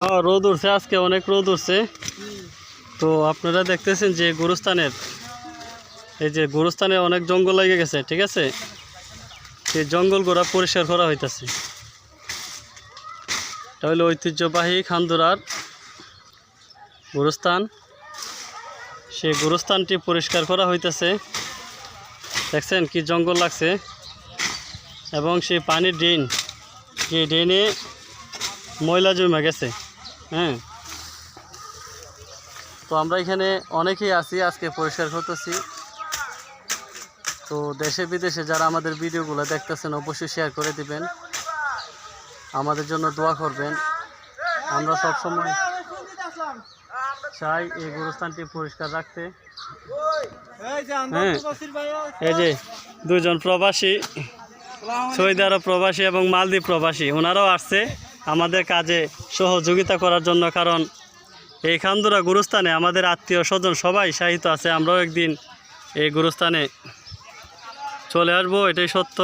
রোদ উঠছে, আজকে অনেক রোদ উঠছে। তো আপনারা দেখতেছেন যে গোরস্থানের গোরস্থানে অনেক জঙ্গল লেগে গেছে, ঠিক আছে। সেই জঙ্গলগুলো পরিষ্কার করা হইতেছে। এটা হলো ঐতিহ্যবাহী খান্দুরার গোরস্থান। সেই গোরস্থানটি পরিষ্কার করা হইতেছে। দেখছেন কি জঙ্গল লাগছে, এবং সেই পানির ড্রেন, যে ড্রেনে ময়লা জমে গেছে। হ্যাঁ, তো আমরা এখানে অনেকেই আছি, আজকে পরিষ্কার করতেছি। তো দেশে বিদেশে যারা আমাদের ভিডিওগুলো দেখতেছেন অবশ্যই শেয়ার করে দিবেন, আমাদের জন্য দোয়া করবেন। আমরা সবসময় চাই এই গোরস্থানটি পরিষ্কার রাখতে। হ্যাঁ, এই যে দুজন প্রবাসী, সৌদি আরব প্রবাসী এবং মালদ্বীপ প্রবাসী, ওনারাও আসছে আমাদের কাজে সহযোগিতা করার জন্য। কারণ এই খান্দুরা গোরস্থানে আমাদের আত্মীয় স্বজন সবাই শায়িত আছে। আমরাও একদিন এই গোরস্থানে চলে আসবো, এটাই সত্য।